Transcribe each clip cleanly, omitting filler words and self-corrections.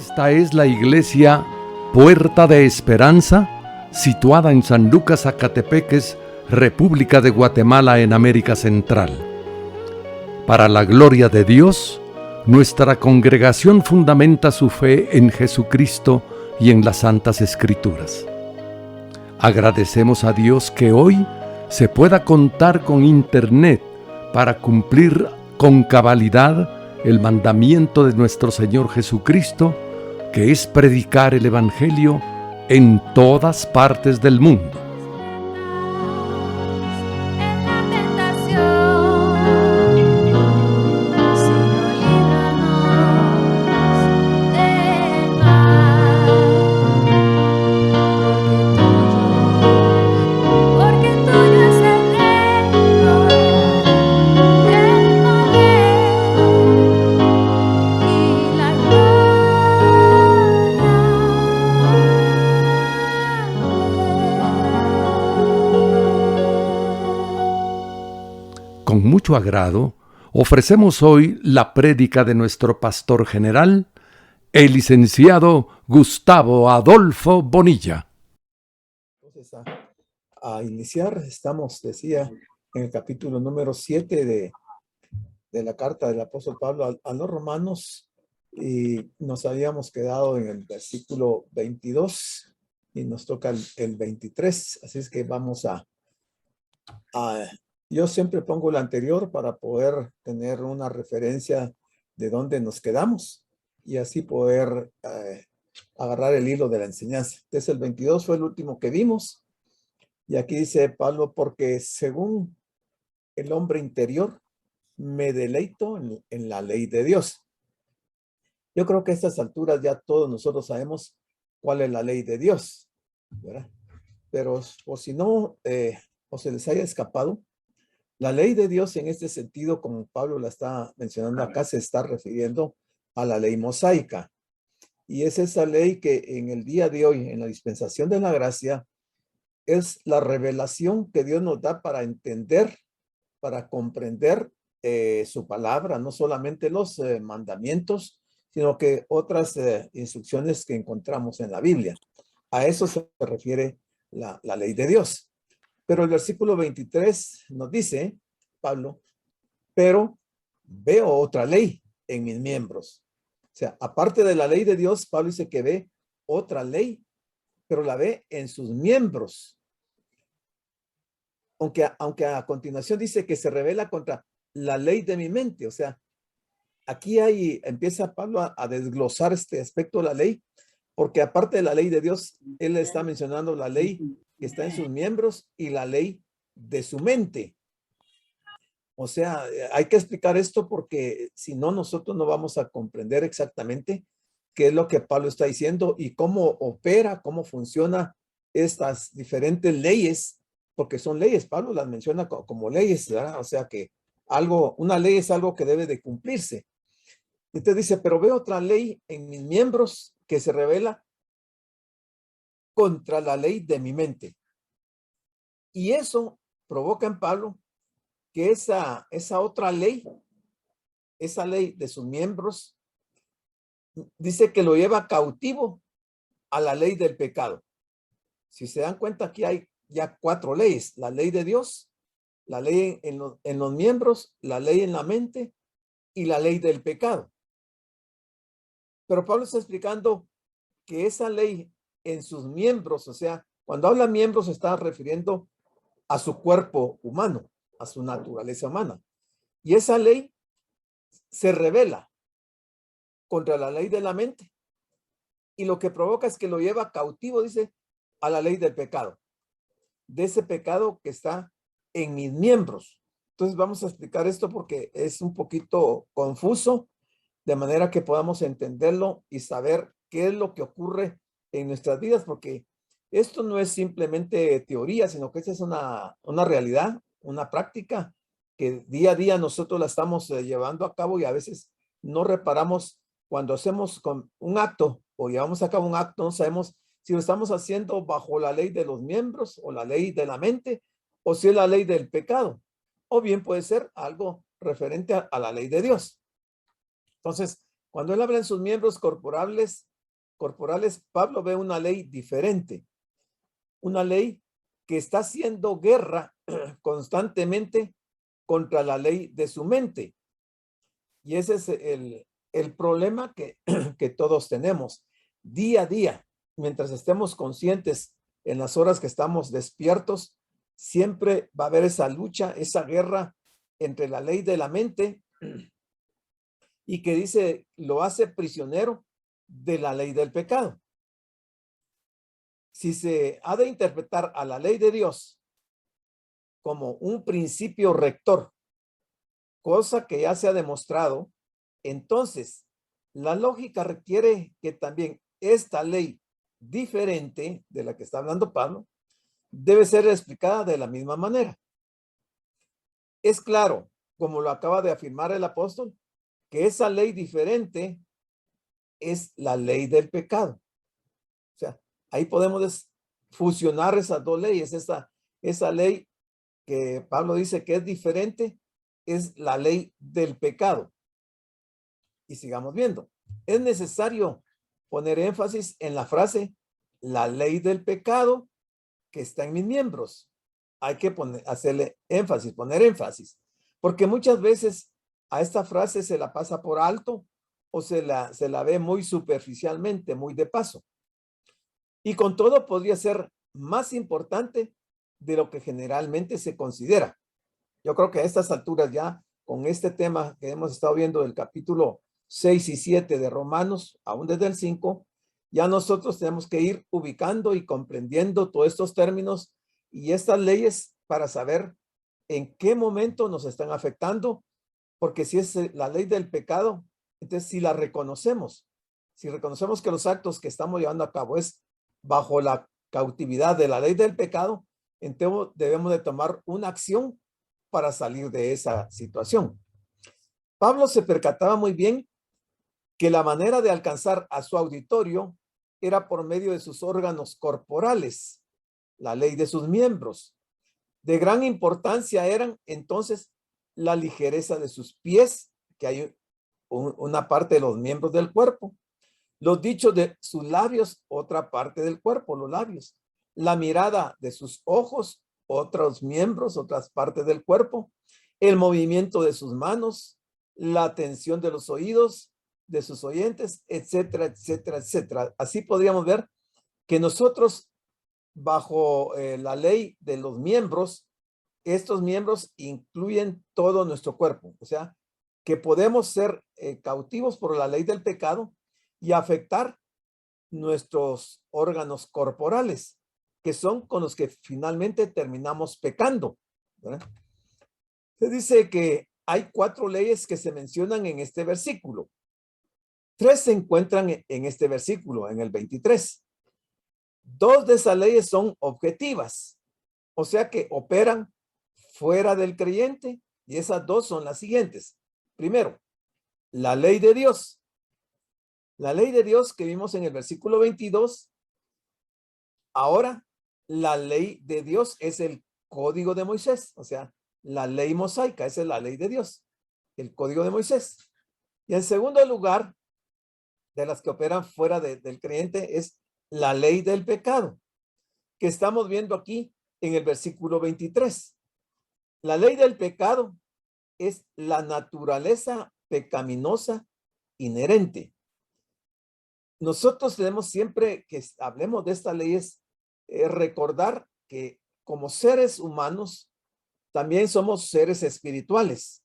Esta es la iglesia Puerta de Esperanza, situada en San Lucas, Zacatepeques, República de Guatemala, en América Central. Para la gloria de Dios, nuestra congregación fundamenta su fe en Jesucristo y en las Santas Escrituras. Agradecemos a Dios que hoy se pueda contar con Internet para cumplir con cabalidad el mandamiento de nuestro Señor Jesucristo, que es predicar el Evangelio en todas partes del mundo. Con mucho agrado, ofrecemos hoy la prédica de nuestro pastor general, el licenciado Gustavo Adolfo Bonilla. Entonces, a iniciar, estamos, decía, en el capítulo número 7 de la carta del apóstol Pablo a los romanos, y nos habíamos quedado en el versículo 22 y nos toca el 23, así es que vamos yo siempre pongo el anterior para poder tener una referencia de dónde nos quedamos y así poder agarrar el hilo de la enseñanza. Entonces el 22 fue el último que vimos y aquí dice Pablo: porque según el hombre interior me deleito en la ley de Dios. Yo creo que a estas alturas ya todos nosotros sabemos cuál es la ley de Dios, ¿verdad? Pero por si no o se les haya escapado, la ley de Dios en este sentido, como Pablo la está mencionando acá, se está refiriendo a la ley mosaica. Y es esa ley que en el día de hoy, en la dispensación de la gracia, es la revelación que Dios nos da para entender, para comprender su palabra, no solamente los mandamientos, sino que otras instrucciones que encontramos en la Biblia. A eso se refiere la ley de Dios. Pero el versículo 23 nos dice, Pablo, pero veo otra ley en mis miembros. O sea, aparte de la ley de Dios, Pablo dice que ve otra ley, pero la ve en sus miembros. Aunque a continuación dice que se revela contra la ley de mi mente. O sea, aquí empieza Pablo a desglosar este aspecto de la ley, porque aparte de la ley de Dios, él está mencionando la ley que está en sus miembros y la ley de su mente. O sea, hay que explicar esto porque si no, nosotros no vamos a comprender exactamente qué es lo que Pablo está diciendo y cómo opera, cómo funciona estas diferentes leyes, porque son leyes. Pablo las menciona como leyes, ¿verdad? O sea que una ley es algo que debe de cumplirse. Entonces dice, pero veo otra ley en mis miembros que se revela contra la ley de mi mente. Y eso provoca en Pablo que esa otra ley, esa ley de sus miembros, dice que lo lleva cautivo a la ley del pecado. Si se dan cuenta, aquí hay ya 4 leyes: la ley de Dios, la ley en los miembros, la ley en la mente y la ley del pecado. Pero Pablo está explicando que esa ley en sus miembros, o sea, cuando habla miembros se está refiriendo a su cuerpo humano, a su naturaleza humana. Y esa ley se revela contra la ley de la mente. Y lo que provoca es que lo lleva cautivo, dice, a la ley del pecado. De ese pecado que está en mis miembros. Entonces vamos a explicar esto porque es un poquito confuso, de manera que podamos entenderlo y saber qué es lo que ocurre en nuestras vidas, porque esto no es simplemente teoría, sino que esta es una realidad, una práctica que día a día nosotros la estamos llevando a cabo y a veces no reparamos cuando hacemos con un acto o llevamos a cabo un acto, no sabemos si lo estamos haciendo bajo la ley de los miembros o la ley de la mente o si es la ley del pecado, o bien puede ser algo referente a la ley de Dios. Entonces, cuando él habla en sus miembros corporales, corporales, Pablo ve una ley diferente, una ley que está haciendo guerra constantemente contra la ley de su mente. Y ese es el problema que todos tenemos día a día. Mientras estemos conscientes en las horas que estamos despiertos, siempre va a haber esa lucha, esa guerra entre la ley de la mente y que dice, lo hace prisionero de la ley del pecado. Si se ha de interpretar a la ley de Dios como un principio rector, cosa que ya se ha demostrado, entonces la lógica requiere que también esta ley diferente de la que está hablando Pablo debe ser explicada de la misma manera. Es claro, como lo acaba de afirmar el apóstol, que esa ley diferente es la ley del pecado. O sea, ahí podemos fusionar esas dos leyes. Esa ley que Pablo dice que es diferente es la ley del pecado. Y sigamos viendo. Es necesario poner énfasis en la frase, la ley del pecado que está en mis miembros. Hay que hacerle énfasis, poner énfasis. Porque muchas veces a esta frase se la pasa por alto o se la ve muy superficialmente, muy de paso. Y con todo podría ser más importante de lo que generalmente se considera. Yo creo que a estas alturas ya, con este tema que hemos estado viendo del capítulo 6 y 7 de Romanos, aún desde el 5, ya nosotros tenemos que ir ubicando y comprendiendo todos estos términos y estas leyes para saber en qué momento nos están afectando, porque si es la ley del pecado, entonces si la reconocemos, si reconocemos que los actos que estamos llevando a cabo es bajo la cautividad de la ley del pecado, entonces debemos de tomar una acción para salir de esa situación. Pablo se percataba muy bien que la manera de alcanzar a su auditorio era por medio de sus órganos corporales, la ley de sus miembros. De gran importancia eran entonces la ligereza de sus pies, que hay una parte de los miembros del cuerpo, los dichos de sus labios, otra parte del cuerpo, los labios, la mirada de sus ojos, otros miembros, otras partes del cuerpo, el movimiento de sus manos, la atención de los oídos, de sus oyentes, etcétera, etcétera, etcétera. Así podríamos ver que nosotros, bajo la ley de los miembros, estos miembros incluyen todo nuestro cuerpo. O sea, que podemos ser cautivos por la ley del pecado y afectar nuestros órganos corporales, que son con los que finalmente terminamos pecando, ¿verdad? Se dice que hay 4 leyes que se mencionan en este versículo. 3 se encuentran en este versículo, en el 23. 2 de esas leyes son objetivas, o sea que operan fuera del creyente, y esas 2 son las siguientes. Primero, la ley de Dios. La ley de Dios que vimos en el versículo 22. Ahora, la ley de Dios es el código de Moisés, o sea, la ley mosaica, esa es la ley de Dios, el código de Moisés. Y en segundo lugar, de las que operan fuera del creyente, es la ley del pecado, que estamos viendo aquí en el versículo 23. La ley del pecado es la naturaleza pecaminosa inherente. Nosotros tenemos siempre que hablemos de estas leyes, recordar que como seres humanos también somos seres espirituales.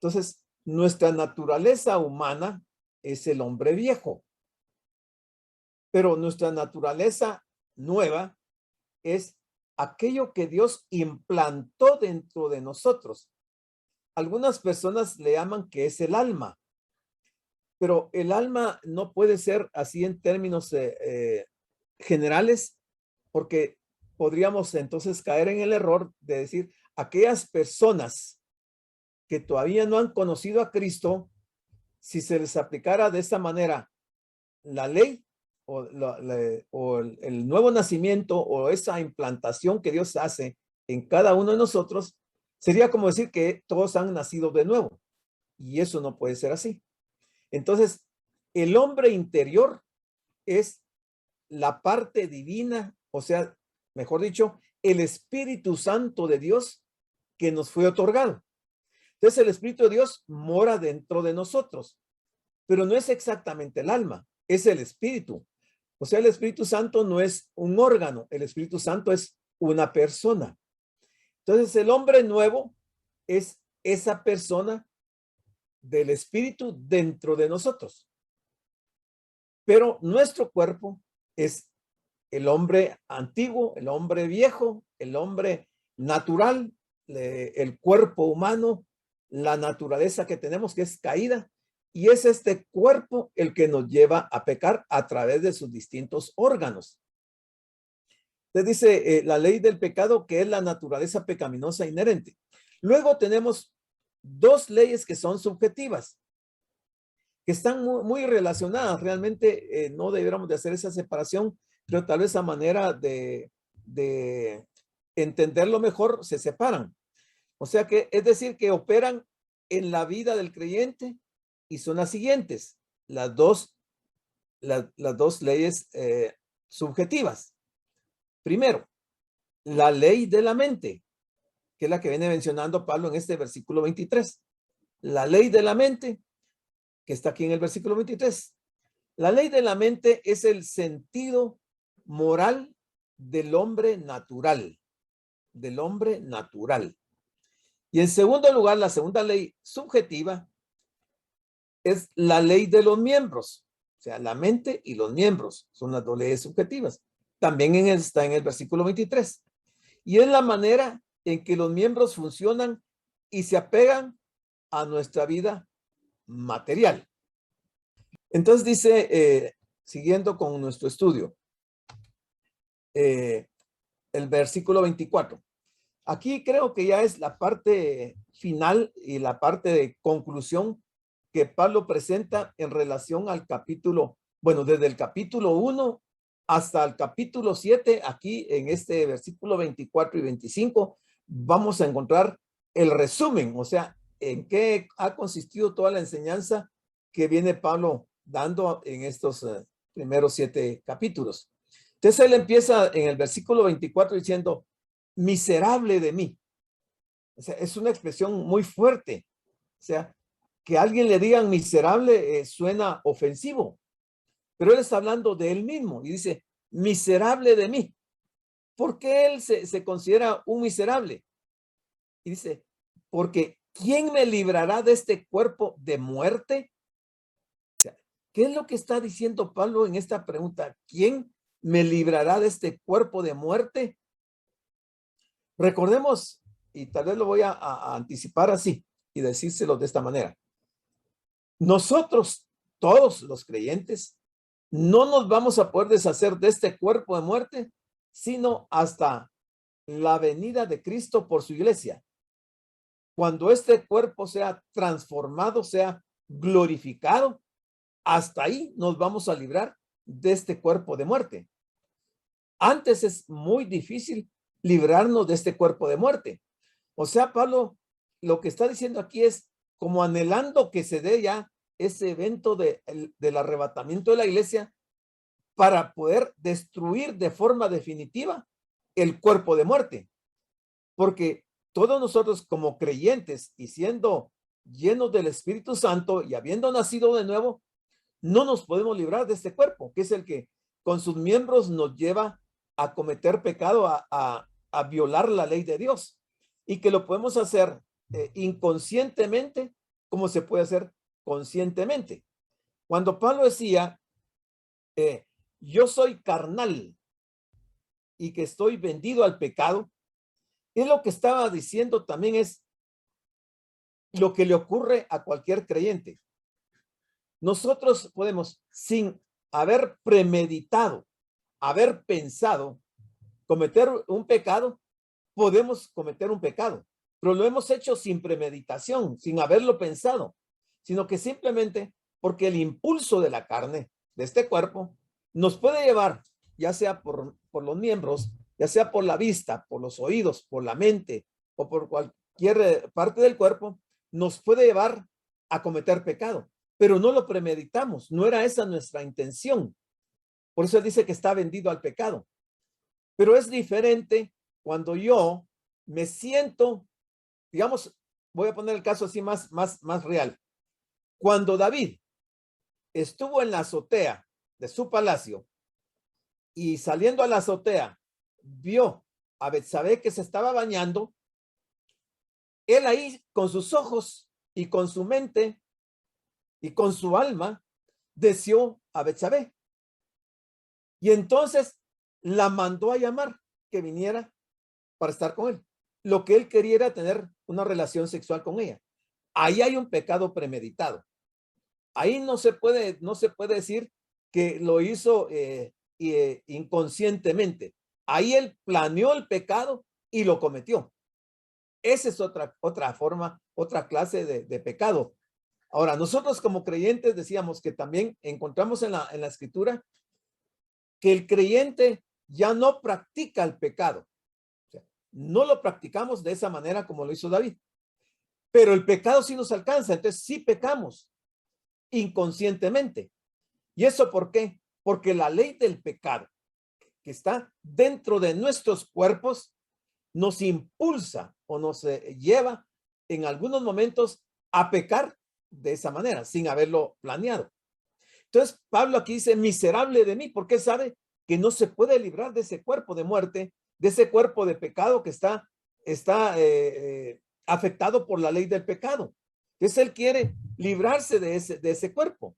Entonces, nuestra naturaleza humana es el hombre viejo, pero nuestra naturaleza nueva es aquello que Dios implantó dentro de nosotros. Algunas personas le llaman que es el alma, pero el alma no puede ser así en términos generales, porque podríamos entonces caer en el error de decir aquellas personas que todavía no han conocido a Cristo, si se les aplicara de esta manera la ley o el nuevo nacimiento o esa implantación que Dios hace en cada uno de nosotros, sería como decir que todos han nacido de nuevo, y eso no puede ser así. Entonces, el hombre interior es la parte divina, o sea, mejor dicho, el Espíritu Santo de Dios que nos fue otorgado. Entonces el Espíritu de Dios mora dentro de nosotros, pero no es exactamente el alma, es el Espíritu. O sea, el Espíritu Santo no es un órgano, el Espíritu Santo es una persona. Entonces el hombre nuevo es esa persona del Espíritu dentro de nosotros. Pero nuestro cuerpo es el hombre antiguo, el hombre viejo, el hombre natural, el cuerpo humano, la naturaleza que tenemos que es caída. Y es este cuerpo el que nos lleva a pecar a través de sus distintos órganos. Entonces dice la ley del pecado, que es la naturaleza pecaminosa inherente. Luego tenemos dos leyes que son subjetivas, que están muy relacionadas. Realmente no deberíamos de hacer esa separación, pero tal vez a manera de entenderlo mejor se separan. O sea que es decir que operan en la vida del creyente y son las siguientes, las dos leyes subjetivas. Primero, la ley de la mente, que es la que viene mencionando Pablo en este versículo 23. La ley de la mente, que está aquí en el versículo 23. La ley de la mente es el sentido moral del hombre natural, del hombre natural. Y en segundo lugar, la segunda ley subjetiva es la ley de los miembros, o sea, la mente y los miembros son las dos leyes subjetivas. También está en el versículo 23. Y es la manera en que los miembros funcionan y se apegan a nuestra vida material. Entonces dice, siguiendo con nuestro estudio, el versículo 24. Aquí creo que ya es la parte final y la parte de conclusión que Pablo presenta en relación al capítulo, bueno, desde el capítulo 1 hasta el capítulo 7, aquí en este versículo 24 y 25, vamos a encontrar el resumen, o sea, en qué ha consistido toda la enseñanza que viene Pablo dando en estos primeros 7 capítulos. Entonces él empieza en el versículo 24 diciendo, miserable de mí. O sea, es una expresión muy fuerte. O sea, que a alguien le digan miserable suena ofensivo, pero él está hablando de él mismo y dice, miserable de mí. ¿Por qué él se considera un miserable? Y dice, porque ¿quién me librará de este cuerpo de muerte? O sea, ¿qué es lo que está diciendo Pablo en esta pregunta? ¿Quién me librará de este cuerpo de muerte? Recordemos, y tal vez lo voy a anticipar así y decírselo de esta manera. Nosotros, todos los creyentes, no nos vamos a poder deshacer de este cuerpo de muerte, sino hasta la venida de Cristo por su iglesia. Cuando este cuerpo sea transformado, sea glorificado, hasta ahí nos vamos a librar de este cuerpo de muerte. Antes es muy difícil librarnos de este cuerpo de muerte. O sea, Pablo lo que está diciendo aquí es como anhelando que se dé ya ese evento del arrebatamiento de la iglesia para poder destruir de forma definitiva el cuerpo de muerte. Porque todos nosotros como creyentes y siendo llenos del Espíritu Santo y habiendo nacido de nuevo, no nos podemos librar de este cuerpo, que es el que con sus miembros nos lleva a cometer pecado, a violar la ley de Dios, y que lo podemos hacer inconscientemente como se puede hacer conscientemente. Cuando Pablo decía, yo soy carnal y que estoy vendido al pecado, es lo que estaba diciendo también es lo que le ocurre a cualquier creyente. Nosotros podemos, sin haber premeditado, haber pensado, cometer un pecado, podemos cometer un pecado, pero lo hemos hecho sin premeditación, sin haberlo pensado, sino que simplemente porque el impulso de la carne, de este cuerpo, nos puede llevar, ya sea por los miembros, ya sea por la vista, por los oídos, por la mente o por cualquier parte del cuerpo, nos puede llevar a cometer pecado, pero no lo premeditamos, no era esa nuestra intención. Por eso él dice que está vendido al pecado. Pero es diferente cuando yo me siento, digamos, voy a poner el caso así más real. Cuando David estuvo en la azotea de su palacio y saliendo a la azotea vio a Betsabé que se estaba bañando, él ahí con sus ojos y con su mente y con su alma deseó a Betsabé. Y entonces la mandó a llamar que viniera para estar con él. Lo que él quería era tener una relación sexual con ella. Ahí hay un pecado premeditado. Ahí no se puede decir que lo hizo inconscientemente. Ahí él planeó el pecado y lo cometió. Esa es otra forma, otra clase de pecado. Ahora, nosotros como creyentes decíamos que también encontramos en la escritura que el creyente ya no practica el pecado. O sea, no lo practicamos de esa manera como lo hizo David. Pero el pecado sí nos alcanza, entonces sí pecamos inconscientemente. ¿Y eso por qué? Porque la ley del pecado que está dentro de nuestros cuerpos nos impulsa o nos lleva en algunos momentos a pecar de esa manera, sin haberlo planeado. Entonces, Pablo aquí dice, miserable de mí, porque sabe que no se puede librar de ese cuerpo de muerte, de ese cuerpo de pecado que está afectado por la ley del pecado. Entonces, él quiere librarse de ese cuerpo.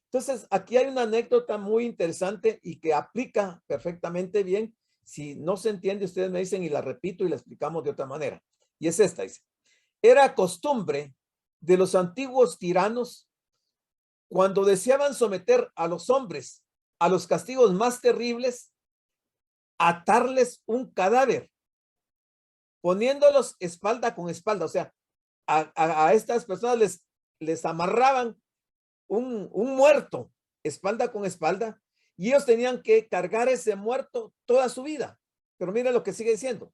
Entonces, aquí hay una anécdota muy interesante y que aplica perfectamente bien. Si no se entiende, ustedes me dicen y la repito y la explicamos de otra manera. Y es esta, dice. Era costumbre de los antiguos tiranos, cuando deseaban someter a los hombres a los castigos más terribles, atarles un cadáver, poniéndolos espalda con espalda. O sea, a estas personas les amarraban un muerto espalda con espalda y ellos tenían que cargar ese muerto toda su vida. Pero mira lo que sigue diciendo.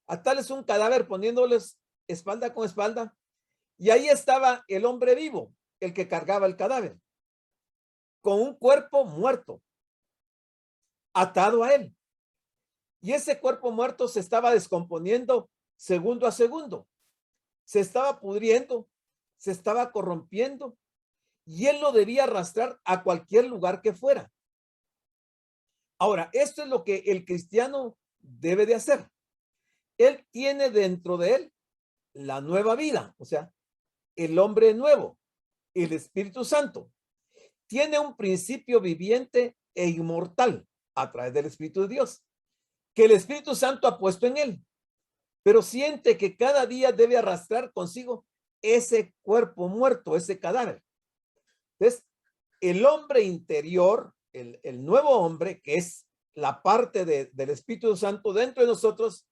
Atarles un cadáver poniéndoles espalda con espalda y ahí estaba el hombre vivo, el que cargaba el cadáver, con un cuerpo muerto, atado a él. Y ese cuerpo muerto se estaba descomponiendo segundo a segundo. Se estaba pudriendo, se estaba corrompiendo y él lo debía arrastrar a cualquier lugar que fuera. Ahora, esto es lo que el cristiano debe de hacer. Él tiene dentro de él la nueva vida, o sea, el hombre nuevo, el Espíritu Santo. Tiene un principio viviente e inmortal a través del Espíritu de Dios, que el Espíritu Santo ha puesto en él, pero siente que cada día debe arrastrar consigo ese cuerpo muerto, ese cadáver. Entonces, el hombre interior, el nuevo hombre, que es la parte del Espíritu Santo dentro de nosotros,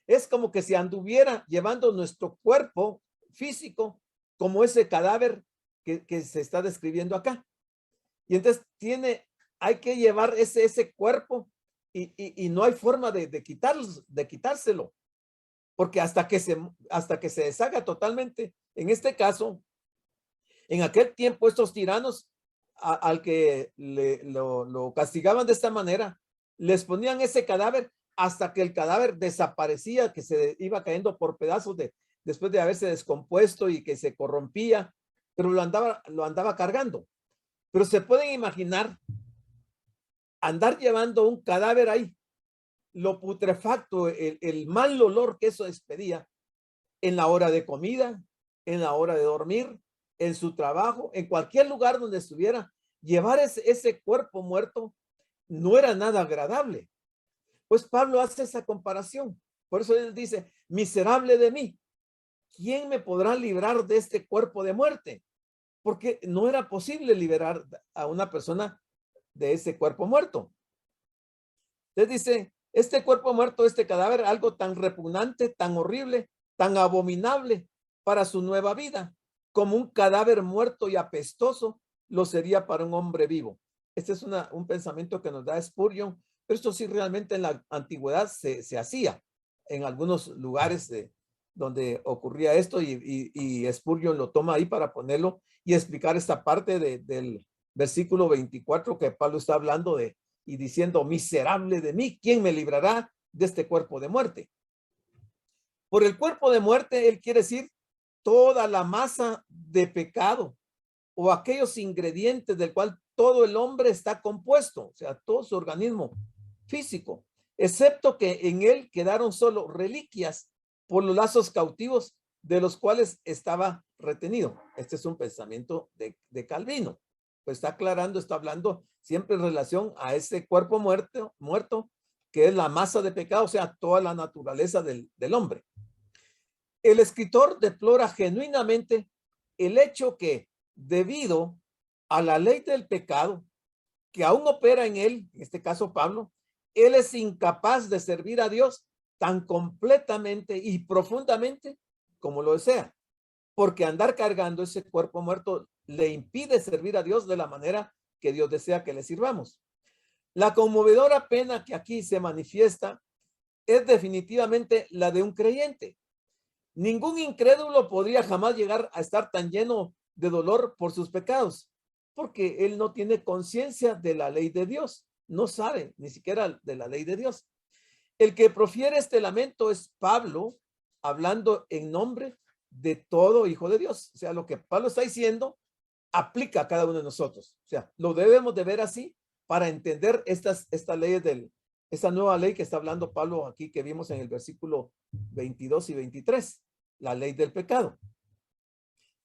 es como que si anduviera llevando nuestro cuerpo físico como ese cadáver que se está describiendo acá. Y entonces hay que llevar ese cuerpo y no hay forma de quitárselo, porque hasta que se deshaga totalmente. En este caso, en aquel tiempo, estos tiranos al que lo castigaban de esta manera, les ponían ese cadáver hasta que el cadáver desaparecía, que se iba cayendo por pedazos después de haberse descompuesto y que se corrompía, pero lo andaba cargando. Pero se pueden imaginar andar llevando un cadáver ahí, lo putrefacto, el mal olor que eso despedía en la hora de comida, en la hora de dormir, en su trabajo, en cualquier lugar donde estuviera. Llevar ese cuerpo muerto no era nada agradable. Pues Pablo hace esa comparación. Por eso él dice, miserable de mí, ¿quién me podrá librar de este cuerpo de muerte? Porque no era posible liberar a una persona de ese cuerpo muerto. Entonces dice, este cuerpo muerto, este cadáver, algo tan repugnante, tan horrible, tan abominable para su nueva vida, como un cadáver muerto y apestoso lo sería para un hombre vivo. Este es un pensamiento que nos da Spurgeon, pero esto sí realmente en la antigüedad se hacía en algunos lugares donde ocurría esto y Spurgeon lo toma ahí para ponerlo y explicar esta parte del versículo 24 que Pablo está hablando de y diciendo, miserable de mí, ¿quién me librará de este cuerpo de muerte? Por el cuerpo de muerte, él quiere decir toda la masa de pecado o aquellos ingredientes del cual todo el hombre está compuesto, o sea, todo su organismo físico, excepto que en él quedaron solo reliquias por los lazos cautivos de los cuales estaba retenido. Este es un pensamiento de Calvino. Pues está aclarando, está hablando siempre en relación a ese cuerpo muerto, que es la masa de pecado, o sea, toda la naturaleza del hombre. El escritor deplora genuinamente el hecho que, debido a la ley del pecado que aún opera en él, en este caso Pablo, él es incapaz de servir a Dios tan completamente y profundamente como lo desea, porque andar cargando ese cuerpo muerto le impide servir a Dios de la manera que Dios desea que le sirvamos. La conmovedora pena que aquí se manifiesta es definitivamente la de un creyente. Ningún incrédulo podría jamás llegar a estar tan lleno de dolor por sus pecados, porque él no tiene conciencia de la ley de Dios, no sabe ni siquiera de la ley de Dios. El que profiere este lamento es Pablo, hablando en nombre de todo hijo de Dios. O sea, lo que Pablo está diciendo aplica a cada uno de nosotros. O sea, lo debemos de ver así para entender estas leyes esta nueva ley que está hablando Pablo aquí, que vimos en el versículo 22 y 23, la ley del pecado.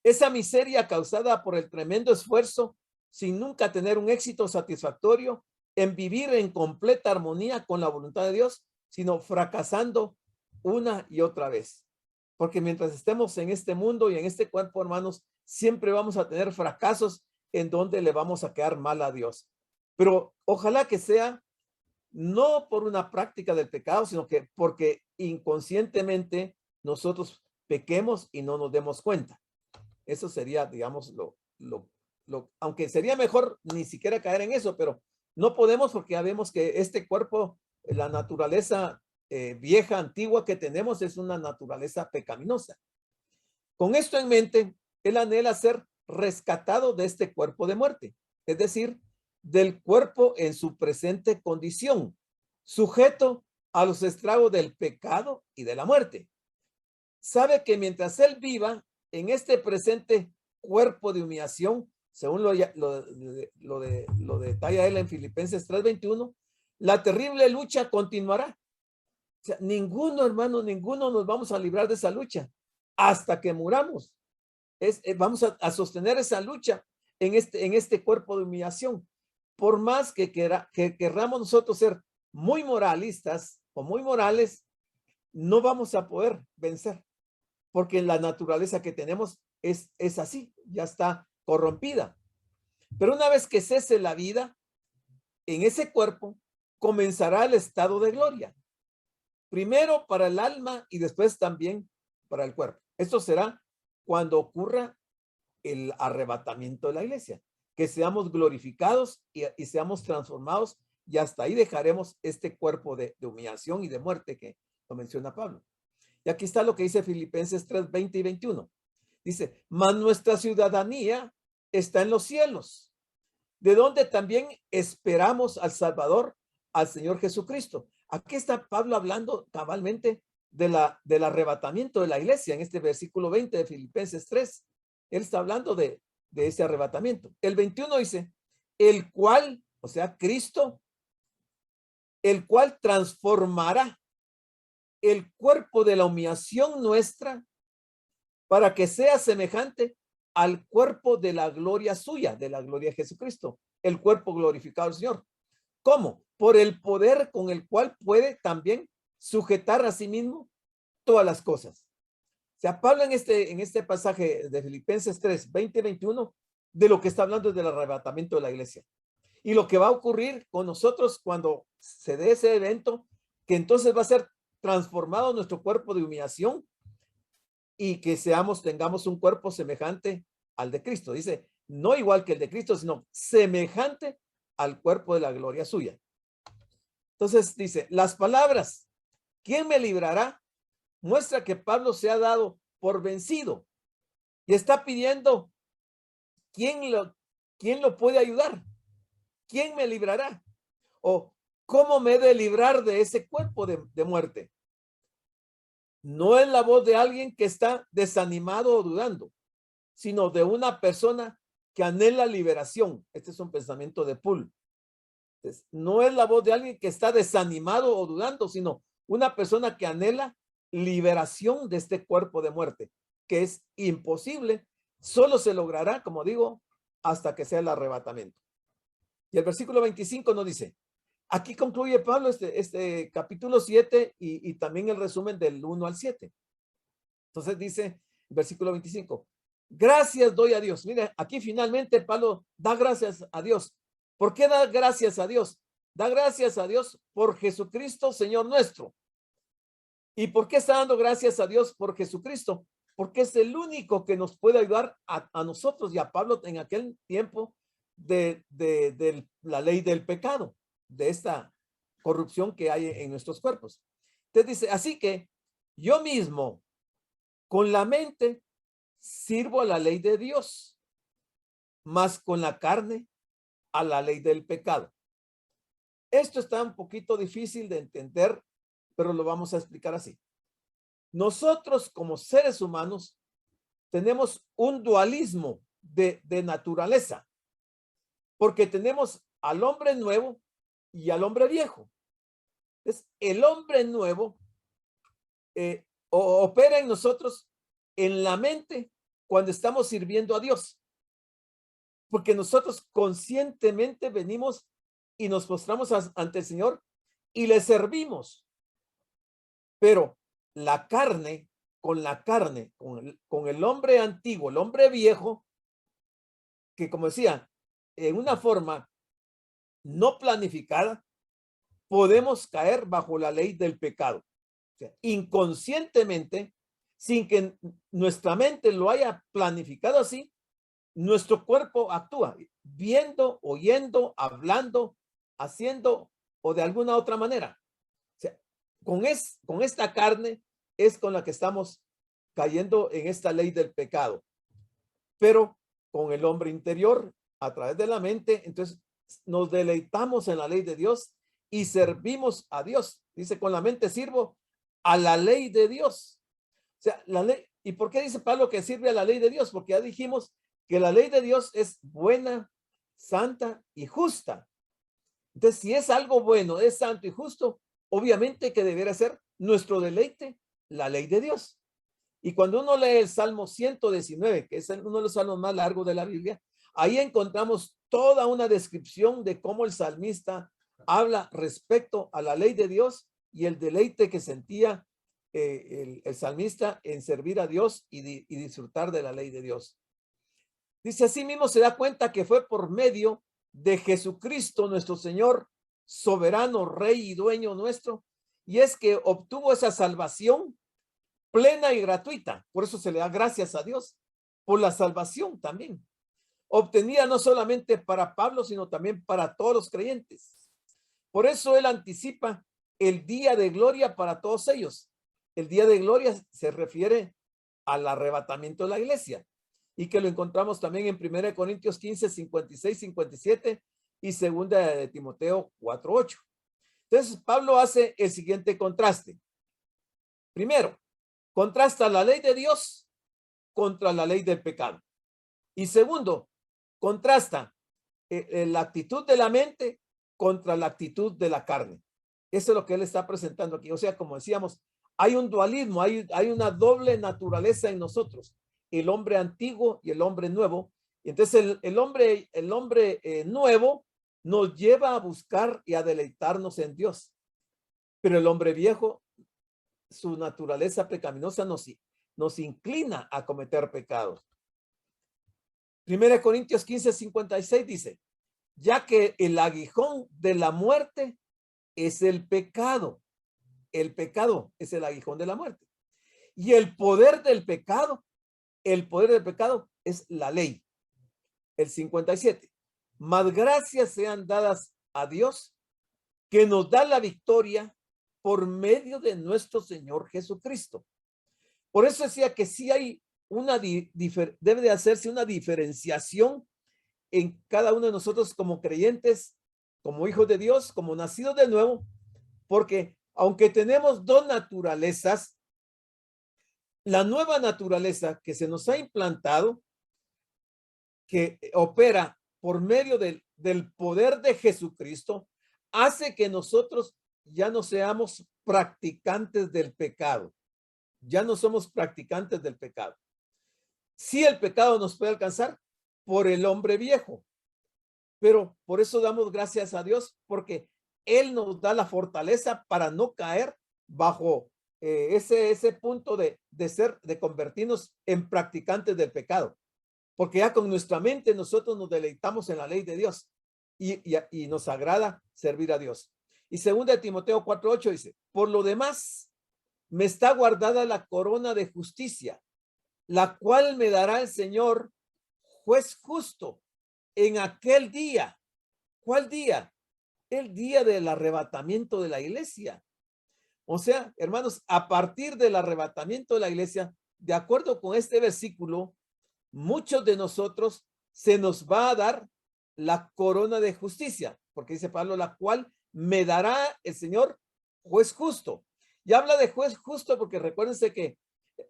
Esa miseria causada por el tremendo esfuerzo sin nunca tener un éxito satisfactorio en vivir en completa armonía con la voluntad de Dios, sino fracasando una y otra vez. Porque mientras estemos en este mundo y en este cuerpo, hermanos, siempre vamos a tener fracasos en donde le vamos a quedar mal a Dios. Pero ojalá que sea no por una práctica del pecado, sino que porque inconscientemente nosotros pequemos y no nos demos cuenta. Eso sería, digamos, aunque sería mejor ni siquiera caer en eso, pero no podemos porque ya vemos que este cuerpo, la naturaleza vieja, antigua que tenemos es una naturaleza pecaminosa. Con esto en mente, él anhela ser rescatado de este cuerpo de muerte, es decir, del cuerpo en su presente condición, sujeto a los estragos del pecado y de la muerte. Sabe que mientras él viva en este presente cuerpo de humillación, según lo detalla él en Filipenses 3:21, la terrible lucha continuará. O sea, ninguno, hermano, ninguno nos vamos a librar de esa lucha hasta que muramos. Vamos a sostener esa lucha en este cuerpo de humillación. Por más que querramos nosotros ser muy moralistas o muy morales, no vamos a poder vencer, porque la naturaleza que tenemos es así, ya está corrompida. Pero una vez que cese la vida, en ese cuerpo comenzará el estado de gloria. Primero para el alma y después también para el cuerpo. Esto será cuando ocurra el arrebatamiento de la iglesia, que seamos glorificados y seamos transformados, y hasta ahí dejaremos este cuerpo de humillación y de muerte que lo menciona Pablo. Y aquí está lo que dice Filipenses 3:20 y 21. Dice, mas nuestra ciudadanía está en los cielos, de donde también esperamos al Salvador, al Señor Jesucristo. Aquí está Pablo hablando cabalmente del arrebatamiento de la iglesia en este versículo 20 de Filipenses 3. Él está hablando de ese arrebatamiento. El 21 dice, el cual, o sea, Cristo, el cual transformará el cuerpo de la humillación nuestra para que sea semejante al cuerpo de la gloria suya, de la gloria de Jesucristo, el cuerpo glorificado del Señor. ¿Cómo? Por el poder con el cual puede también sujetar a sí mismo todas las cosas. O sea, Pablo en este pasaje de Filipenses 3:20 y 21, de lo que está hablando es del arrebatamiento de la iglesia. Y lo que va a ocurrir con nosotros cuando se dé ese evento, que entonces va a ser transformado nuestro cuerpo de humillación y que tengamos un cuerpo semejante al de Cristo. Dice, no igual que el de Cristo, sino semejante al cuerpo de la gloria suya. Entonces dice, las palabras, ¿quién me librará? Muestra que Pablo se ha dado por vencido y está pidiendo, ¿quién lo puede ayudar? ¿Quién me librará? o cómo me he de librar de ese cuerpo de muerte. No es la voz de alguien que está desanimado o dudando, sino de una persona que anhela liberación. Este es un pensamiento de Poole. Entonces, no es la voz de alguien que está desanimado o dudando, sino una persona que anhela liberación de este cuerpo de muerte, que es imposible, solo se logrará, como digo, hasta que sea el arrebatamiento. Y el versículo 25 nos dice, aquí concluye Pablo este capítulo 7 y también el resumen del 1 al 7. Entonces dice, versículo 25, gracias doy a Dios. Mire, aquí finalmente Pablo da gracias a Dios. ¿Por qué da gracias a Dios? Da gracias a Dios por Jesucristo, Señor nuestro. ¿Y por qué está dando gracias a Dios por Jesucristo? Porque es el único que nos puede ayudar a nosotros y a Pablo en aquel tiempo de la ley del pecado, de esta corrupción que hay en nuestros cuerpos. Entonces dice, así que yo mismo con la mente sirvo a la ley de Dios, más con la carne a la ley del pecado. Esto está un poquito difícil de entender, pero lo vamos a explicar así. Nosotros como seres humanos tenemos un dualismo de naturaleza, porque tenemos al hombre nuevo y al hombre viejo. Entonces, el hombre nuevo opera en nosotros en la mente cuando estamos sirviendo a Dios, porque nosotros conscientemente venimos y nos postramos ante el Señor y le servimos. Pero la carne, con el hombre antiguo, el hombre viejo, que como decía, en una forma no planificada, podemos caer bajo la ley del pecado. O sea, inconscientemente, sin que nuestra mente lo haya planificado así, nuestro cuerpo actúa, viendo, oyendo, hablando, haciendo o de alguna otra manera. O sea, con esta carne es con la que estamos cayendo en esta ley del pecado. Pero con el hombre interior, a través de la mente, entonces nos deleitamos en la ley de Dios y servimos a Dios. Dice, con la mente sirvo a la ley de Dios. O sea, la ley. ¿Y por qué dice Pablo que sirve a la ley de Dios? Porque ya dijimos que la ley de Dios es buena, santa y justa. Entonces, si es algo bueno, es santo y justo, obviamente que debería ser nuestro deleite, la ley de Dios. Y cuando uno lee el Salmo 119, que es uno de los salmos más largos de la Biblia, ahí encontramos toda una descripción de cómo el salmista habla respecto a la ley de Dios y el deleite que sentía el salmista en servir a Dios y disfrutar de la ley de Dios. Dice, así mismo se da cuenta que fue por medio de Jesucristo nuestro Señor, soberano, Rey y dueño nuestro, y es que obtuvo esa salvación plena y gratuita. Por eso se le da gracias a Dios por la salvación también. Obtenida no solamente para Pablo, sino también para todos los creyentes. Por eso él anticipa el día de gloria para todos ellos. El día de gloria se refiere al arrebatamiento de la iglesia y que lo encontramos también en 1 Corintios 15, 56, 57 y 2 de Timoteo 4, 8. Entonces Pablo hace el siguiente contraste. Primero, contrasta la ley de Dios contra la ley del pecado. Y segundo, contrasta la actitud de la mente contra la actitud de la carne. Eso es lo que él está presentando aquí. O sea, como decíamos, hay un dualismo, hay una doble naturaleza en nosotros, el hombre antiguo y el hombre nuevo. Y entonces el hombre nuevo nos lleva a buscar y a deleitarnos en Dios. Pero el hombre viejo, su naturaleza pecaminosa nos inclina a cometer pecados. 1 Corintios 15, 56 dice, ya que el aguijón de la muerte es el pecado. El pecado es el aguijón de la muerte. Y el poder del pecado es la ley. El 57. Mas gracias sean dadas a Dios que nos da la victoria por medio de nuestro Señor Jesucristo. Por eso decía que sí hay debe de hacerse una diferenciación en cada uno de nosotros como creyentes como hijos de Dios, como nacidos de nuevo, porque aunque tenemos dos naturalezas, la nueva naturaleza que se nos ha implantado, que opera por medio del poder de Jesucristo, hace que nosotros ya no seamos practicantes del pecado. Ya no somos practicantes del pecado. Sí, el pecado nos puede alcanzar por el hombre viejo, pero por eso damos gracias a Dios, porque Él nos da la fortaleza para no caer bajo ese punto de convertirnos en practicantes del pecado, porque ya con nuestra mente nosotros nos deleitamos en la ley de Dios y nos agrada servir a Dios. Y 2 Timoteo 4:8 dice, por lo demás, me está guardada la corona de justicia, la cual me dará el Señor, juez justo, en aquel día. ¿Cuál día? El día del arrebatamiento de la iglesia. O sea, hermanos, a partir del arrebatamiento de la iglesia, de acuerdo con este versículo, muchos de nosotros se nos va a dar la corona de justicia, porque dice Pablo, la cual me dará el Señor, juez justo. Y habla de juez justo porque recuérdense que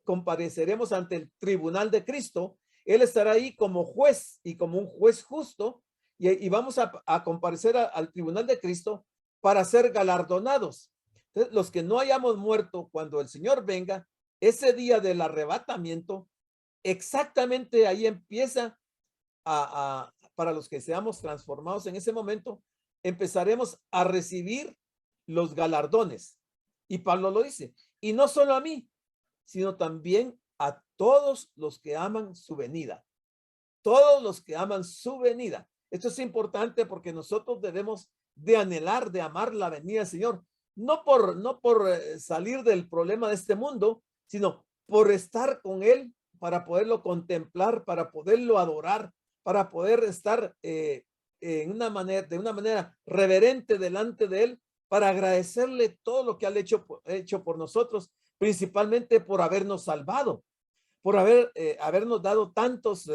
compareceremos ante el tribunal de Cristo. Él estará ahí como juez y como un juez justo, y vamos a comparecer al tribunal de Cristo para ser galardonados. Entonces, los que no hayamos muerto cuando el Señor venga, ese día del arrebatamiento, exactamente ahí empieza para los que seamos transformados en ese momento, empezaremos a recibir los galardones. Y Pablo lo dice, y no solo a mí, sino también a todos los que aman su venida. Todos los que aman su venida. Esto es importante porque nosotros debemos de anhelar, de amar la venida del Señor. No por salir del problema de este mundo, sino por estar con Él, para poderlo contemplar, para poderlo adorar, para poder estar de una manera reverente delante de Él, para agradecerle todo lo que ha hecho por nosotros, principalmente por habernos salvado, por habernos dado tantos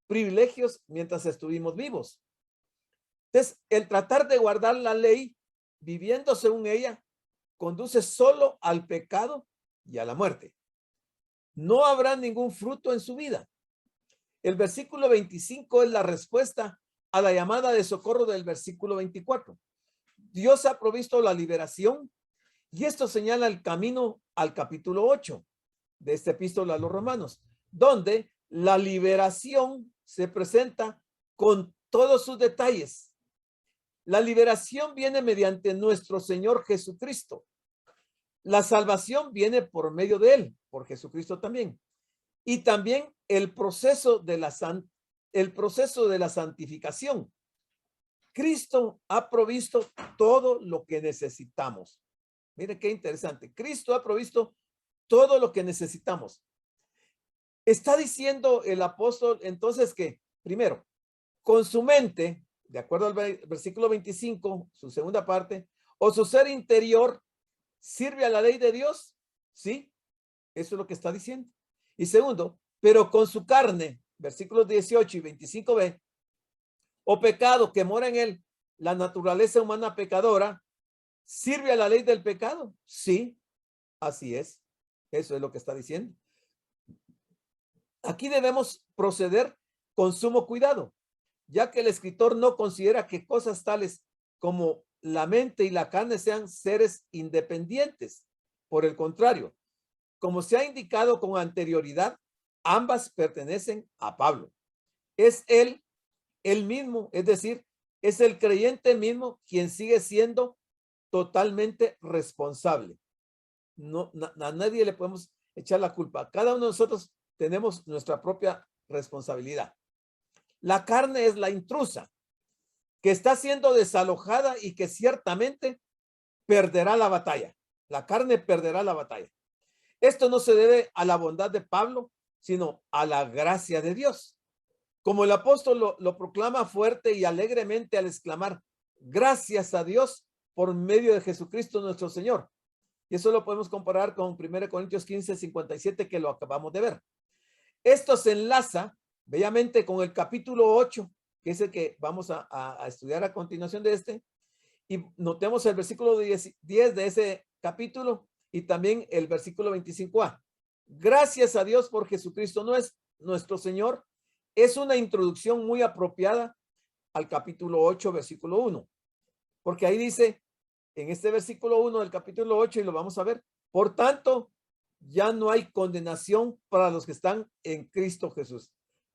privilegios mientras estuvimos vivos. Entonces, el tratar de guardar la ley, viviendo según ella, conduce solo al pecado y a la muerte. No habrá ningún fruto en su vida. El versículo 25 es la respuesta a la llamada de socorro del versículo 24. Dios ha provisto la liberación y esto señala el camino al capítulo 8 de esta epístola a los Romanos, donde la liberación se presenta con todos sus detalles. La liberación viene mediante nuestro Señor Jesucristo. La salvación viene por medio de Él, por Jesucristo también. Y también el proceso de la santificación. Cristo ha provisto todo lo que necesitamos. Mire qué interesante. Cristo ha provisto todo lo que necesitamos. Está diciendo el apóstol entonces que, primero, con su mente, de acuerdo al versículo 25, su segunda parte, o su ser interior, ¿sirve a la ley de Dios? Sí, eso es lo que está diciendo. Y segundo, pero con su carne, versículos 18 y 25b, o pecado que mora en él, la naturaleza humana pecadora, ¿sirve a la ley del pecado? Sí, así es. Eso es lo que está diciendo. Aquí debemos proceder con sumo cuidado, ya que el escritor no considera que cosas tales como la mente y la carne sean seres independientes. Por el contrario, como se ha indicado con anterioridad, ambas pertenecen a Pablo. Es él mismo, es decir, es el creyente mismo quien sigue siendo totalmente responsable. No, a nadie le podemos echar la culpa. Cada uno de nosotros tenemos nuestra propia responsabilidad. La carne es la intrusa que está siendo desalojada y que ciertamente perderá la batalla. La carne perderá la batalla. Esto no se debe a la bondad de Pablo, sino a la gracia de Dios. Como el apóstol lo proclama fuerte y alegremente al exclamar, gracias a Dios por medio de Jesucristo nuestro Señor. Y eso lo podemos comparar con 1 Corintios 15:57 que lo acabamos de ver. Esto se enlaza bellamente con el capítulo 8, que es el que vamos a estudiar a continuación de este, Y notemos el versículo 10 de ese capítulo y también el versículo 25a. Gracias a Dios por Jesucristo nuestro Señor. Es una introducción muy apropiada al capítulo 8, versículo 1. Porque ahí dice, en este versículo 1 del capítulo 8, y lo vamos a ver, por tanto, ya no hay condenación para los que están en Cristo Jesús.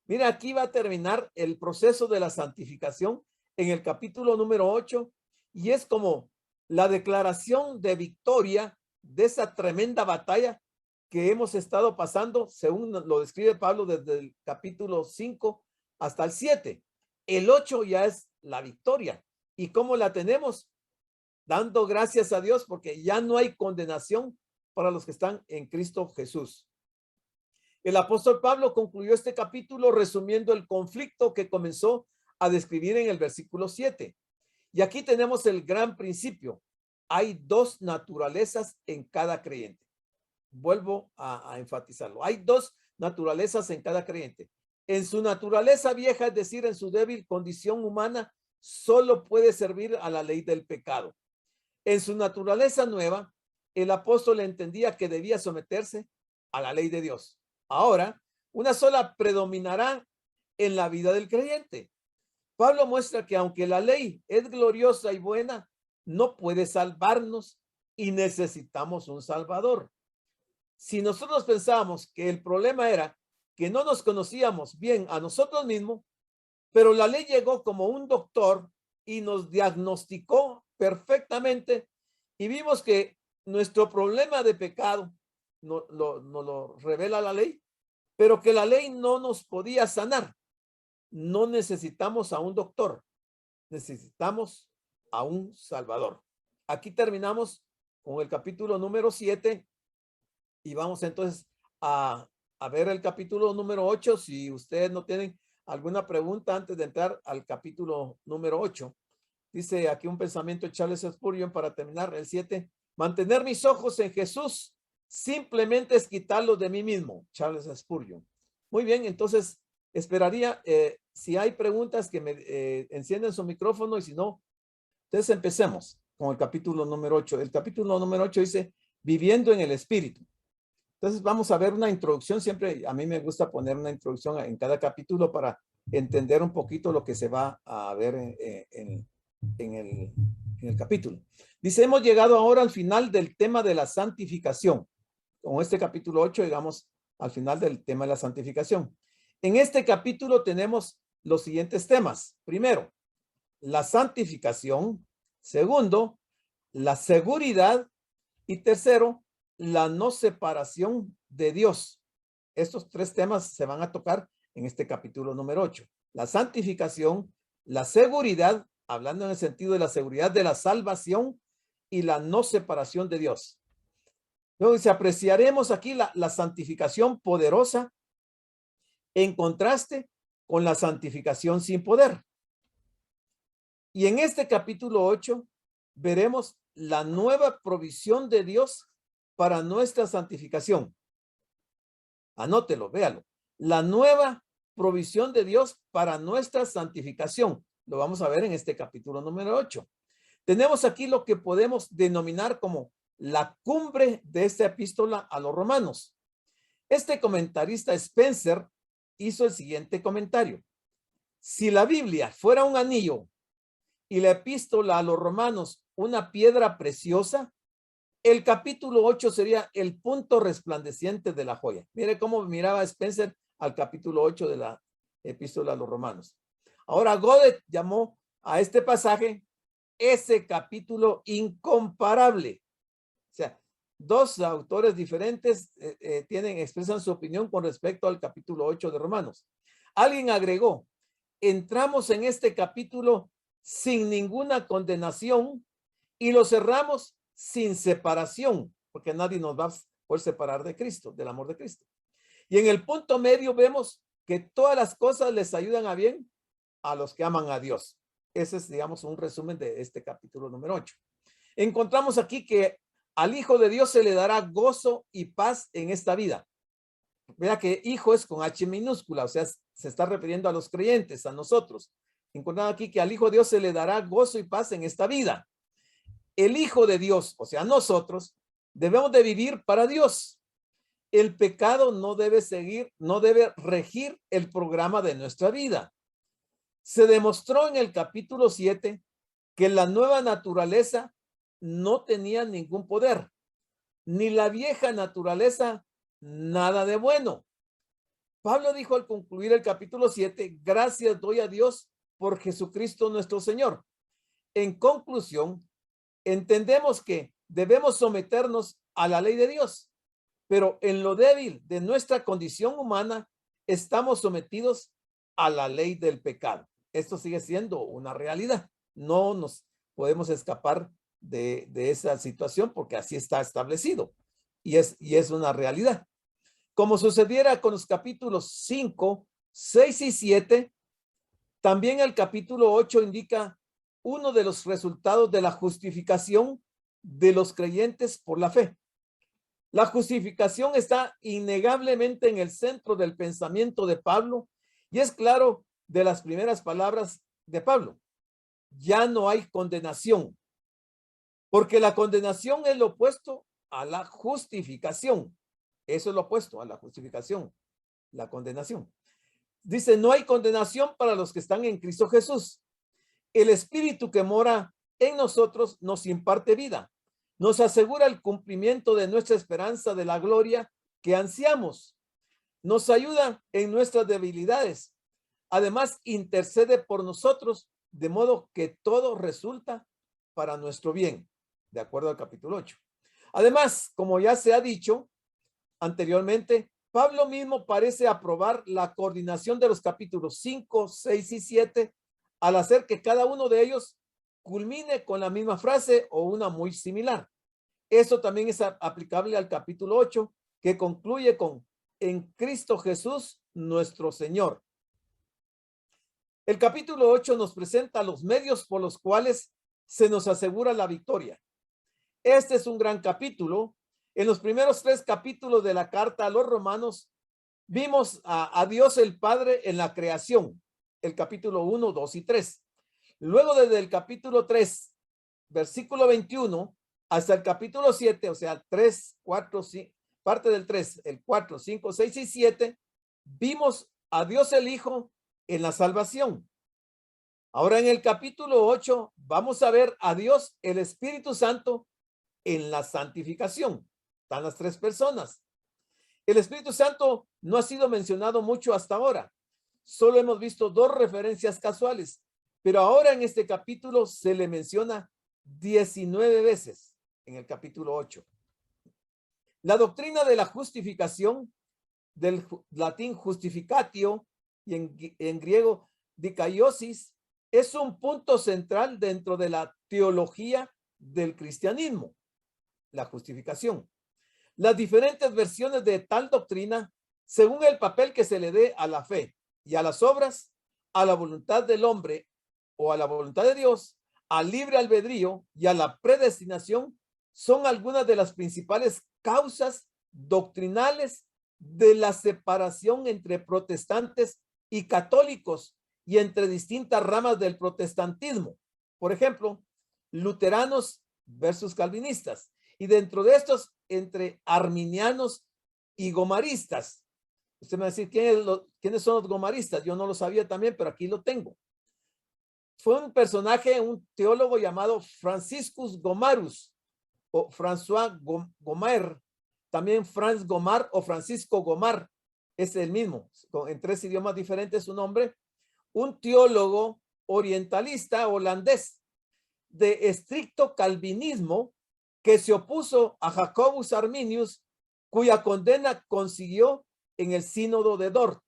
Mira, aquí va a terminar el proceso de la santificación en el capítulo número 8, y es como la declaración de victoria de esa tremenda batalla que hemos estado pasando, según lo describe Pablo desde el capítulo 5 hasta el 7. El 8 ya es la victoria. ¿Y cómo la tenemos? Dando gracias a Dios porque ya no hay condenación para los que están en Cristo Jesús. El apóstol Pablo concluyó este capítulo resumiendo el conflicto que comenzó a describir en el versículo 7. Y aquí tenemos el gran principio. Hay dos naturalezas en cada creyente. Vuelvo a enfatizarlo. Hay dos naturalezas en cada creyente. En su naturaleza vieja, es decir, en su débil condición humana, solo puede servir a la ley del pecado. En su naturaleza nueva, el apóstol entendía que debía someterse a la ley de Dios. Ahora, una sola predominará en la vida del creyente. Pablo muestra que aunque la ley es gloriosa y buena, no puede salvarnos y necesitamos un salvador. Si nosotros pensábamos que el problema era que no nos conocíamos bien a nosotros mismos, pero la ley llegó como un doctor y nos diagnosticó perfectamente y vimos que nuestro problema de pecado no lo revela la ley, pero que la ley no nos podía sanar. No necesitamos a un doctor, necesitamos a un salvador. Aquí terminamos con el capítulo número 7 y vamos entonces a ver el capítulo número 8. Si ustedes no tienen alguna pregunta antes de entrar al capítulo número 8. Dice aquí un pensamiento de Charles Spurgeon para terminar el 7. Mantener mis ojos en Jesús simplemente es quitarlos de mí mismo. Charles Spurgeon. Muy bien, entonces esperaría, si hay preguntas, que me enciendan su micrófono y si no, entonces empecemos con el capítulo número 8. El capítulo número 8 dice, viviendo en el Espíritu. Entonces vamos a ver una introducción. Siempre a mí me gusta poner una introducción en cada capítulo para entender un poquito lo que se va a ver en el capítulo. Dice, hemos llegado ahora al final del tema de la santificación. Con este capítulo 8 llegamos al final del tema de la santificación. En este capítulo tenemos los siguientes temas. Primero, la santificación. Segundo, la seguridad. Y tercero, la no separación de Dios. Estos tres temas se van a tocar en este capítulo número 8. La santificación, la seguridad, hablando en el sentido de la seguridad de la salvación, y la no separación de Dios. Luego dice, apreciaremos aquí la santificación poderosa en contraste con la santificación sin poder. Y en este capítulo 8 veremos la nueva provisión de Dios para nuestra santificación. Anótelo, véalo. La nueva provisión de Dios para nuestra santificación. Lo vamos a ver en este capítulo número 8. Tenemos aquí lo que podemos denominar como la cumbre de esta epístola a los romanos. Este comentarista Spencer hizo el siguiente comentario. Si la Biblia fuera un anillo y la epístola a los romanos una piedra preciosa, el capítulo 8 sería el punto resplandeciente de la joya. Mire cómo miraba Spencer al capítulo 8 de la epístola a los romanos. Ahora Godet llamó a este pasaje ese capítulo incomparable. O sea, dos autores diferentes expresan su opinión con respecto al capítulo 8 de Romanos. Alguien agregó, entramos en este capítulo sin ninguna condenación y lo cerramos sin separación, porque nadie nos va a poder separar de Cristo, del amor de Cristo. Y en el punto medio vemos que todas las cosas les ayudan a bien a los que aman a Dios. Ese es, digamos, un resumen de este capítulo número 8. Encontramos aquí que al Hijo de Dios se le dará gozo y paz en esta vida. Vea que hijo es con H minúscula, o sea, se está refiriendo a los creyentes, a nosotros. Encontramos aquí que al Hijo de Dios se le dará gozo y paz en esta vida. el Hijo de Dios, o sea, nosotros, debemos de vivir para Dios. El pecado no debe regir el programa de nuestra vida. Se demostró en el capítulo 7 que la nueva naturaleza no tenía ningún poder, ni la vieja naturaleza nada de bueno. Pablo dijo al concluir el capítulo 7, gracias doy a Dios por Jesucristo nuestro Señor. En conclusión, entendemos que debemos someternos a la ley de Dios, pero en lo débil de nuestra condición humana estamos sometidos a la ley del pecado. Esto sigue siendo una realidad. No nos podemos escapar de esa situación porque así está establecido y es una realidad. Como sucediera con los capítulos 5, 6 y 7, también el capítulo 8 indica uno de los resultados de la justificación de los creyentes por la fe. La justificación está innegablemente en el centro del pensamiento de Pablo y es claro de las primeras palabras de Pablo. Ya no hay condenación, porque la condenación es lo opuesto a la justificación. Eso es lo opuesto a la justificación, la condenación. Dice, no hay condenación para los que están en Cristo Jesús. El Espíritu que mora en nosotros nos imparte vida. Nos asegura el cumplimiento de nuestra esperanza de la gloria que ansiamos. Nos ayuda en nuestras debilidades. Además, intercede por nosotros, de modo que todo resulta para nuestro bien, de acuerdo al capítulo 8. Además, como ya se ha dicho anteriormente, Pablo mismo parece aprobar la coordinación de los capítulos 5, 6 y 7 al hacer que cada uno de ellos culmine con la misma frase o una muy similar. Esto también es aplicable al capítulo 8, que concluye con en Cristo Jesús nuestro Señor. El capítulo 8 nos presenta los medios por los cuales se nos asegura la victoria. Este es un gran capítulo. En los primeros 3 capítulos de la carta a los romanos, vimos a Dios el Padre en la creación, el capítulo 1, 2 y 3. Luego desde el capítulo 3, versículo 21, hasta el capítulo 7, o sea, 3, 4, 5, parte del 3, el 4, 5, 6 y 7, vimos a Dios el Hijo en la salvación. Ahora en el capítulo 8 vamos a ver a Dios el Espíritu Santo en la santificación. Están las 3 personas. El Espíritu Santo no ha sido mencionado mucho hasta ahora. Solo hemos visto 2 referencias casuales, pero ahora en este capítulo se le menciona 19 veces en el capítulo 8. La doctrina de la justificación, del latín justificatio y en griego dikaiosis, es un punto central dentro de la teología del cristianismo, la justificación. Las diferentes versiones de tal doctrina, según el papel que se le dé a la fe y a las obras, a la voluntad del hombre o a la voluntad de Dios, al libre albedrío y a la predestinación, son algunas de las principales causas doctrinales de la separación entre protestantes y católicos y entre distintas ramas del protestantismo. Por ejemplo, luteranos versus calvinistas, y dentro de estos entre arminianos y gomaristas. Usted me va a decir, ¿quiénes son los gomaristas? Yo no lo sabía también, pero aquí lo tengo. Fue un personaje, un teólogo llamado Franciscus Gomarus o François Gomer, también Franz Gomar o Francisco Gomar, es el mismo, en 3 idiomas diferentes su nombre, un teólogo orientalista holandés de estricto calvinismo que se opuso a Jacobus Arminius, cuya condena consiguió en el sínodo de Dort.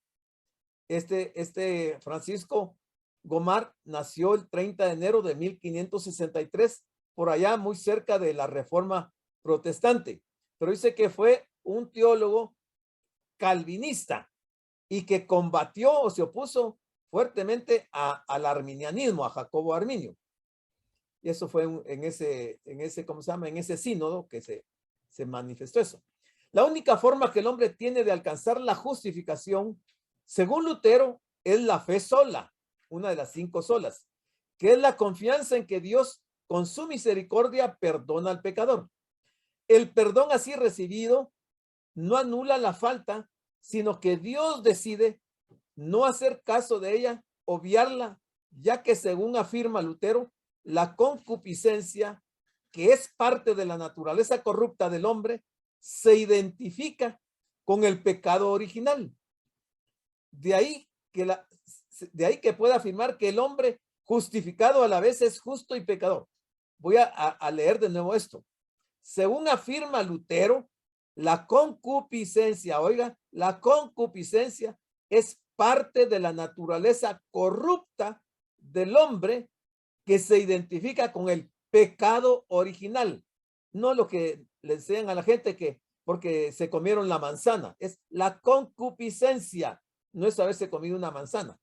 Este Francisco Gomar nació el 30 de enero de 1563, por allá muy cerca de la Reforma Protestante, pero dice que fue un teólogo calvinista y que combatió o se opuso fuertemente al arminianismo, a Jacobo Arminio. Y eso fue en ese, ¿cómo se llama? En ese sínodo que se manifestó eso. La única forma que el hombre tiene de alcanzar la justificación, según Lutero, es la fe sola, una de las 5 solas, que es la confianza en que Dios con su misericordia perdona al pecador. El perdón así recibido no anula la falta, sino que Dios decide no hacer caso de ella, obviarla, ya que según afirma Lutero, la concupiscencia, que es parte de la naturaleza corrupta del hombre, se identifica con el pecado original. De ahí que pueda afirmar que el hombre justificado a la vez es justo y pecador. Voy a leer de nuevo esto. Según afirma Lutero, la concupiscencia, oiga, la concupiscencia es parte de la naturaleza corrupta del hombre que se identifica con el pecado original. No lo que le enseñan a la gente que porque se comieron la manzana, es la concupiscencia, no es haberse comido una manzana.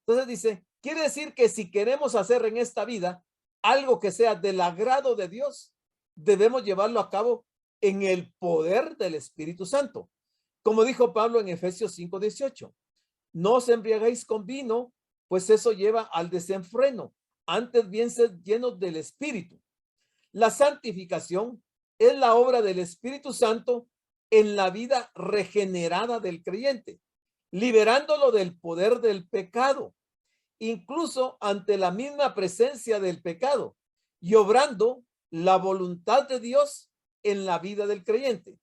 Entonces dice, quiere decir que si queremos hacer en esta vida algo que sea del agrado de Dios, debemos llevarlo a cabo en el poder del Espíritu Santo. Como dijo Pablo en Efesios 5:18, no os embriaguéis con vino, pues eso lleva al desenfreno, antes bien sed llenos del Espíritu. La santificación es la obra del Espíritu Santo en la vida regenerada del creyente, liberándolo del poder del pecado, incluso ante la misma presencia del pecado, y obrando la voluntad de Dios en la vida del creyente.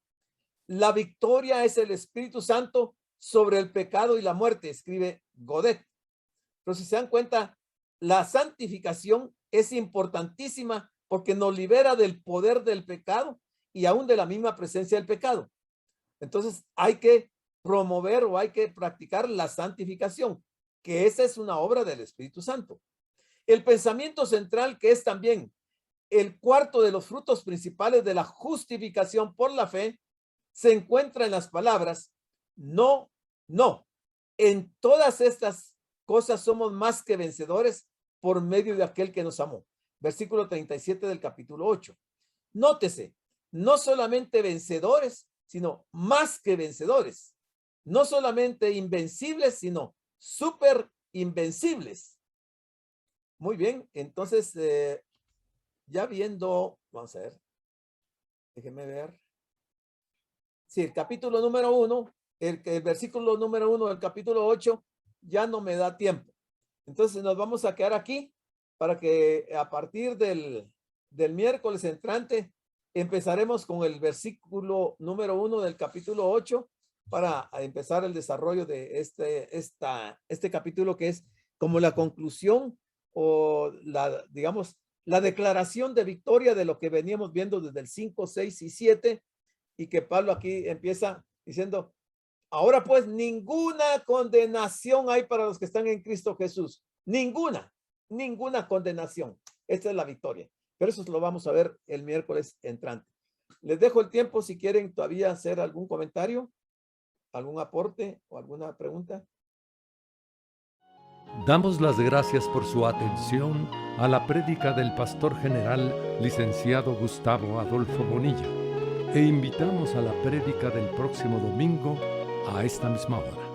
La victoria es el Espíritu Santo sobre el pecado y la muerte, escribe Godet. Pero si se dan cuenta, la santificación es importantísima porque nos libera del poder del pecado y aún de la misma presencia del pecado. Entonces hay que promover o hay que practicar la santificación, que esa es una obra del Espíritu Santo. El pensamiento central, que es también el cuarto de los frutos principales de la justificación por la fe, se encuentra en las palabras no, no. En todas estas cosas somos más que vencedores por medio de aquel que nos amó. Versículo 37 del capítulo 8. Nótese, no solamente vencedores, sino más que vencedores. No solamente invencibles, sino súper invencibles. Muy bien, entonces, ya viendo, vamos a ver, déjenme ver. Sí, el capítulo número 1, el versículo número 1 del capítulo 8, ya no me da tiempo. Entonces nos vamos a quedar aquí para que a partir del miércoles entrante empezaremos con el versículo número 1 del capítulo 8 para empezar el desarrollo de este capítulo, que es como la conclusión o digamos, la declaración de victoria de lo que veníamos viendo desde el 5, 6 y 7, y que Pablo aquí empieza diciendo, ahora pues ninguna condenación hay para los que están en Cristo Jesús. Ninguna condenación. Esta es la victoria. Pero eso lo vamos a ver el miércoles entrante. Les dejo el tiempo si quieren todavía hacer algún comentario, algún aporte o alguna pregunta. Damos las gracias por su atención a la prédica del pastor general licenciado Gustavo Adolfo Bonilla e invitamos a la prédica del próximo domingo a esta misma hora.